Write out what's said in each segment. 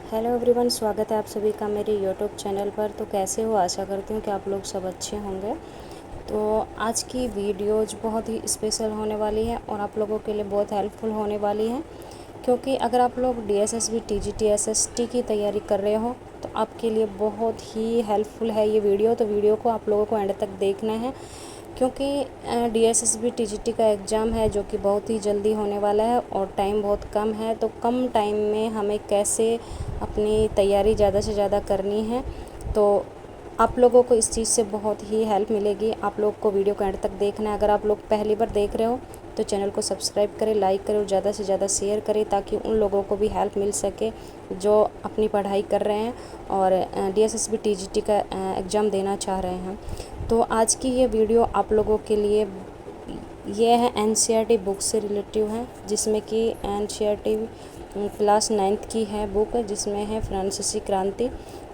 Hello everyone, स्वागत है आप सभी का मेरे यूट्यूब चैनल पर। तो कैसे हो? आशा करती हूँ कि आप लोग सब अच्छे होंगे। तो आज की वीडियोज बहुत ही स्पेशल होने वाली है और आप लोगों के लिए बहुत हेल्पफुल होने वाली है, क्योंकि अगर आप लोग DSSB TGT SST की तैयारी कर रहे हो तो आपके लिए बहुत ही हेल्पफुल है ये वीडियो। तो वीडियो को आप लोगों को एंड तक देखना है, क्योंकि DSSB TGT का एग्ज़ाम है जो कि बहुत ही जल्दी होने वाला है और टाइम बहुत कम है। तो कम टाइम में हमें कैसे अपनी तैयारी ज़्यादा से ज़्यादा करनी है, तो आप लोगों को इस चीज़ से बहुत ही हेल्प मिलेगी। आप लोग को वीडियो को एंड तक देखना है। अगर आप लोग पहली बार देख रहे हो तो चैनल को सब्सक्राइब करें, लाइक करें और ज़्यादा से ज़्यादा शेयर करें, ताकि उन लोगों को भी हेल्प मिल सके जो अपनी पढ़ाई कर रहे हैं और DSSB TGT का एग्ज़ाम देना चाह रहे हैं। तो आज की ये वीडियो आप लोगों के लिए ये है NCERT बुक से रिलेटिव है, जिसमें कि NCERT क्लास 9th की है बुक, जिसमें है फ्रांसीसी क्रांति।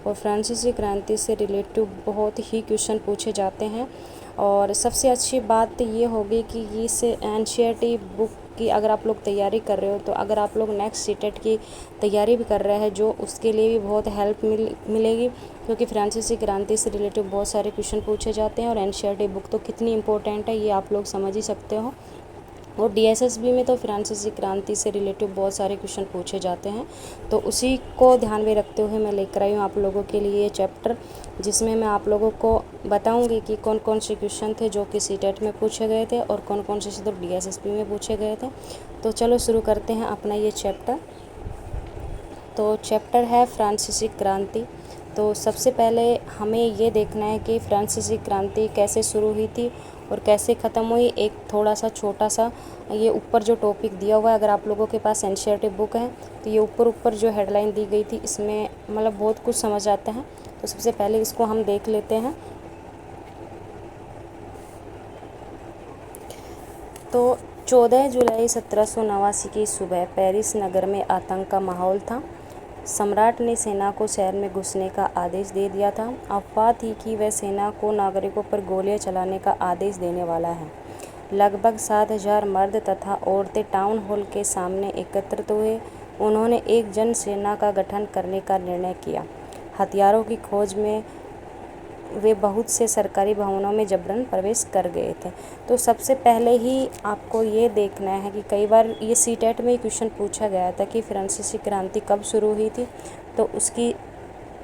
और फ्रांसीसी क्रांति से रिलेटिव बहुत ही क्वेश्चन पूछे जाते हैं। और सबसे अच्छी बात ये होगी कि इस NCERT बुक की अगर आप लोग तैयारी कर रहे हो, तो अगर आप लोग नेक्स्ट सीटेट की तैयारी भी कर रहे हैं जो उसके लिए भी बहुत हेल्प मिलेगी, क्योंकि फ्रांसीसी क्रांति से रिलेटिव बहुत सारे क्वेश्चन पूछे जाते हैं। और NCERT बुक तो कितनी इंपॉर्टेंट है ये आप लोग समझ ही सकते हो। और DSSB में तो फ्रांसीसी क्रांति से रिलेटिव बहुत सारे क्वेश्चन पूछे जाते हैं, तो उसी को ध्यान में रखते हुए मैं लेकर आई हूँ आप लोगों के लिए ये चैप्टर, जिसमें मैं आप लोगों को बताऊंगी कि कौन कौन से क्वेश्चन थे जो कि सीटेट में पूछे गए थे और कौन कौन से तो DSSB में पूछे गए थे। तो चलो शुरू करते हैं अपना ये चैप्टर। तो चैप्टर है फ्रांसीसी क्रांति। तो सबसे पहले हमें ये देखना है कि फ्रांसीसी क्रांति कैसे शुरू हुई थी और कैसे ख़त्म हुई। एक थोड़ा सा छोटा सा ये ऊपर जो टॉपिक दिया हुआ है, अगर आप लोगों के पास NCERT बुक है तो ये ऊपर जो हेडलाइन दी गई थी इसमें मतलब बहुत कुछ समझ आता है। तो सबसे पहले इसको हम देख लेते हैं। तो 14 जुलाई 1789 की सुबह पेरिस नगर में आतंक का माहौल था। सम्राट ने सेना को शहर में घुसने का आदेश दे दिया था। अफवाह थी कि वह सेना को नागरिकों पर गोलियां चलाने का आदेश देने वाला है। लगभग 7,000 मर्द तथा औरतें टाउन हॉल के सामने एकत्रित हुए। उन्होंने एक जन सेना का गठन करने का निर्णय किया। हथियारों की खोज में वे बहुत से सरकारी भवनों में जबरन प्रवेश कर गए थे। तो सबसे पहले ही आपको ये देखना है कि कई बार ये सीटेट में क्वेश्चन पूछा गया था कि फ्रांसीसी क्रांति कब शुरू हुई थी। तो उसकी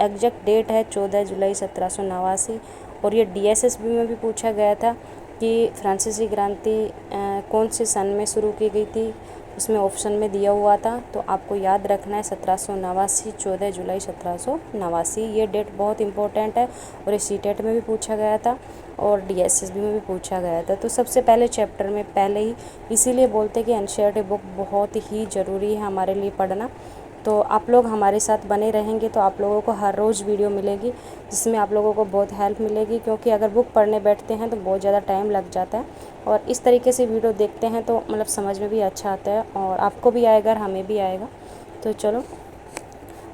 एग्जैक्ट डेट है 14 जुलाई 1789। और ये DSSB में भी पूछा गया था कि फ्रांसीसी क्रांति कौन से सन में शुरू की गई थी, उसमें ऑप्शन में दिया हुआ था। तो आपको याद रखना है 1789, 14 जुलाई 1789। ये डेट बहुत इंपॉर्टेंट है और इस सीटेट में भी पूछा गया था और DSSB में भी पूछा गया था। तो सबसे पहले चैप्टर में पहले ही इसीलिए बोलते कि NCERT बुक बहुत ही ज़रूरी है हमारे लिए पढ़ना। तो आप लोग हमारे साथ बने रहेंगे तो आप लोगों को हर रोज़ वीडियो मिलेगी, जिसमें आप लोगों को बहुत हेल्प मिलेगी, क्योंकि अगर बुक पढ़ने बैठते हैं तो बहुत ज़्यादा टाइम लग जाता है। और इस तरीके से वीडियो देखते हैं तो मतलब समझ में भी अच्छा आता है और आपको भी आएगा और हमें भी आएगा। तो चलो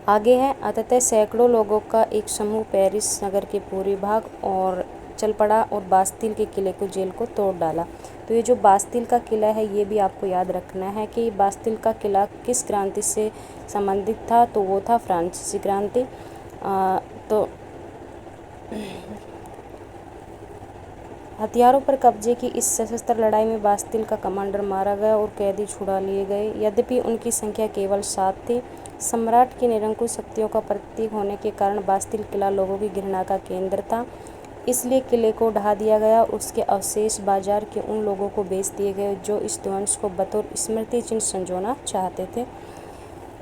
आगे है। अंततः सैकड़ों लोगों का एक समूह पेरिस नगर के पूर्वी भाग और चल पड़ा और बास्तिल के किले को जेल को तोड़ डाला। तो ये जो बास्तिल का किला है ये भी आपको याद रखना है कि बास्तिल का किला किस क्रांति से संबंधित था। तो वो था फ्रांसीसी क्रांति। तो हथियारों पर कब्जे की इस सशस्त्र लड़ाई में बास्तिल का कमांडर मारा गया और कैदी छुड़ा लिए गए। यद्यपि उनकी संख्या केवल 7 थी। सम्राट की निरंकुश शक्तियों का प्रतीक होने के कारण बास्तिल किला लोगों की घृणा का केंद्र था, इसलिए किले को ढा दिया गया। उसके अवशेष बाजार के उन लोगों को बेच दिए गए जो इस ध्वंस को बतौर स्मृति चिन्ह संजोना चाहते थे।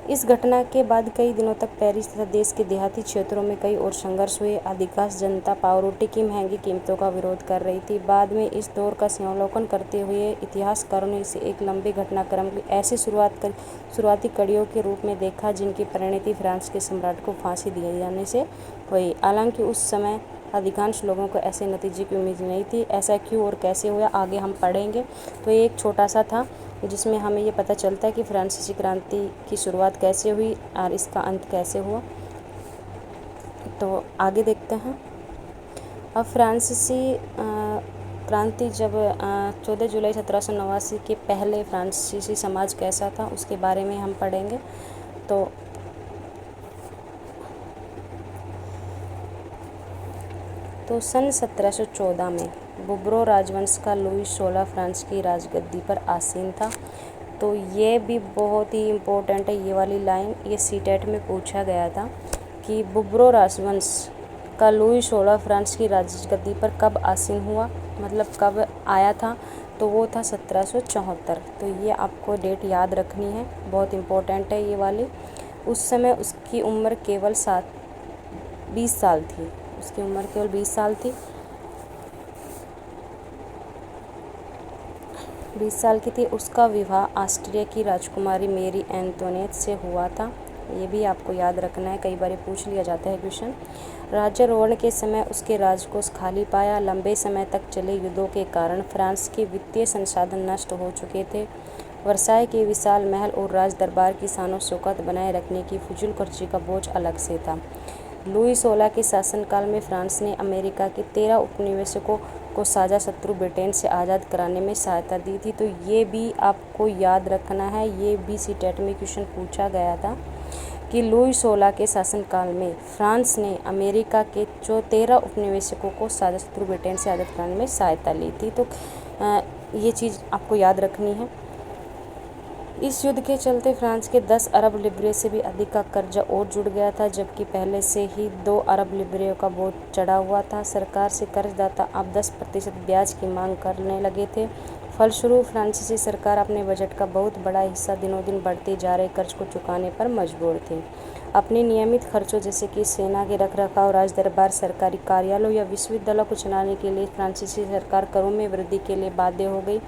इस घटना के बाद कई दिनों तक पेरिस तथा देश के देहाती क्षेत्रों में कई और संघर्ष हुए। अधिकांश जनता पावरोटी की महंगी कीमतों का विरोध कर रही थी। बाद में इस दौर का समालोचन करते हुए इतिहासकारों ने इसे एक लंबे घटनाक्रम की ऐसी शुरुआती कड़ियों के रूप में देखा जिनकी परिणति फ्रांस के सम्राट को फांसी दिए जाने से हुई। हालांकि उस समय अधिकांश लोगों को ऐसे नतीजे की उम्मीद नहीं थी। ऐसा क्यों और कैसे हुआ आगे हम पढ़ेंगे। तो ये एक छोटा सा था जिसमें हमें ये पता चलता है कि फ्रांसीसी क्रांति की शुरुआत कैसे हुई और इसका अंत कैसे हुआ। तो आगे देखते हैं। अब फ्रांसीसी क्रांति जब 14 जुलाई 1789 के पहले फ्रांसीसी समाज कैसा था उसके बारे में हम पढ़ेंगे। तो तो सन 1714 में बुर्बोन राजवंश का लुई 16 फ्रांस की राजगद्दी पर आसीन था। तो ये भी बहुत ही इम्पोर्टेंट है, ये वाली लाइन, ये सीटेट में पूछा गया था कि बुर्बोन राजवंश का लुई 16 फ्रांस की राजगद्दी पर कब आसीन हुआ, मतलब कब आया था, तो वो था 1774। तो ये आपको डेट याद रखनी है, बहुत इम्पोर्टेंट है ये वाली। उस समय उसकी उम्र केवल 20 साल थी, उसकी उम्र केवल 20 साल थी, 20 साल की थी। उसका विवाह ऑस्ट्रिया की राजकुमारी मेरी एंटोनेट से हुआ था, ये भी आपको याद रखना है, कई बार पूछ लिया जाता है क्वेश्चन। राज्यारोहण के समय उसके राजकोष खाली पाया। लंबे समय तक चले युद्धों के कारण फ्रांस के वित्तीय संसाधन नष्ट हो चुके थे। वर्साय के विशाल महल और राज दरबार की शानो शौकत बनाए रखने की फिजूल खर्ची का बोझ अलग से था। लुई 16 के शासनकाल में फ्रांस ने अमेरिका के 13 उपनिवेशकों को साझा शत्रु ब्रिटेन से आज़ाद कराने में सहायता दी थी। तो ये भी आपको याद रखना है, ये भी सीटेट में क्वेश्चन पूछा गया था कि लुई 16 के शासनकाल में फ्रांस ने अमेरिका के जो 13 उपनिवेशकों को साझा शत्रु ब्रिटेन से आज़ाद कराने में सहायता ली थी। तो ये चीज़ आपको याद रखनी है। इस युद्ध के चलते फ्रांस के 10 अरब लिब्रे से भी अधिक का कर्जा और जुड़ गया था, जबकि पहले से ही 2 अरब लिब्रे का बोझ चढ़ा हुआ था। सरकार से कर्जदाता अब 10% ब्याज की मांग करने लगे थे। फलस्वरूप फ्रांसीसी सरकार अपने बजट का बहुत बड़ा हिस्सा दिनों दिन बढ़ते जा रहे कर्ज को चुकाने पर मजबूर थी। अपने नियमित खर्चों जैसे कि सेना के रखरखाव, राज दरबार, सरकारी कार्यालयों या विश्वविद्यालयों को चलाने के लिए फ्रांसीसी सरकार करों में वृद्धि के लिए बाध्य हो गई,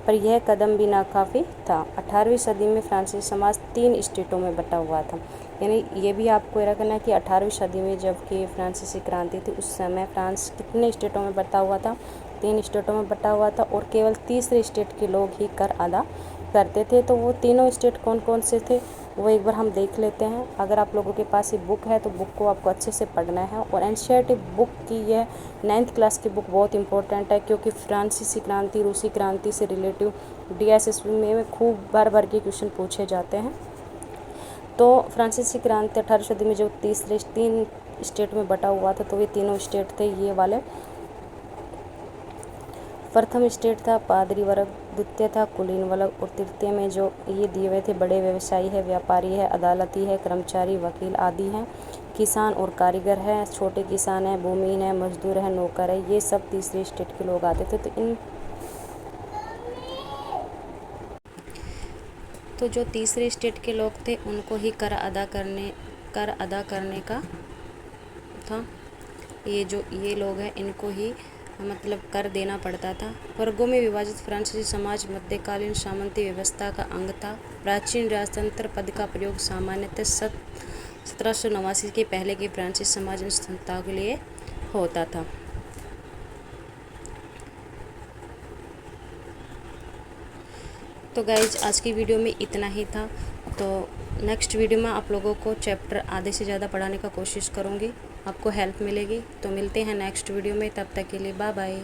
पर यह कदम भी नाकाफी था। 18वीं सदी में फ्रांसीसी समाज 3 स्टेटों में बटा हुआ था। यानी ये भी आपको रखना कि 18वीं सदी में जबकि फ्रांसीसी क्रांति थी उस समय फ्रांस कितने स्टेटों में बटा हुआ था, 3 स्टेटों में बटा हुआ था, और केवल तीसरे स्टेट के लोग ही कर अदा करते थे। तो वो तीनों स्टेट कौन कौन से थे वो एक बार हम देख लेते हैं। अगर आप लोगों के पास ये बुक है तो बुक को आपको अच्छे से पढ़ना है, और एनसीईआरटी बुक की यह 9th क्लास की बुक बहुत इंपॉर्टेंट है, क्योंकि फ्रांसीसी क्रांति, रूसी क्रांति से रिलेटिव डीएसएसबी में खूब बार के क्वेश्चन पूछे जाते हैं। तो फ्रांसीसी क्रांति 18वीं सदी में जो 3 स्टेट में बटा हुआ था, तो ये तीनों स्टेट थे ये वाले। प्रथम स्टेट था पादरी वर्ग, द्वितीय था कुलीन वर्ग, और तृतीय में जो ये दिए हुए थे बड़े व्यवसायी है, व्यापारी है, अदालती है, कर्मचारी, वकील आदि हैं, किसान और कारीगर है, छोटे किसान है, भूमिहीन है, मजदूर है, नौकर है, ये सब तीसरे स्टेट के लोग आते थे। तो जो तीसरे स्टेट के लोग थे उनको ही कर अदा करने का था। ये लोग हैं इनको ही मतलब कर देना पड़ता था। वर्गों में विभाजित फ्रांसीसी समाज मध्यकालीन सामंती व्यवस्था का अंग था। प्राचीन राजतंत्र पद का प्रयोग सामान्यतः 1789 के पहले के फ्रांसीसी समाज संस्थाओं के लिए होता था। तो गाइज आज की वीडियो में इतना ही था। तो नेक्स्ट वीडियो में आप लोगों को चैप्टर आधे से ज़्यादा पढ़ाने का कोशिश करूँगी, आपको हेल्प मिलेगी। तो मिलते हैं नेक्स्ट वीडियो में, तब तक के लिए बाय बाय।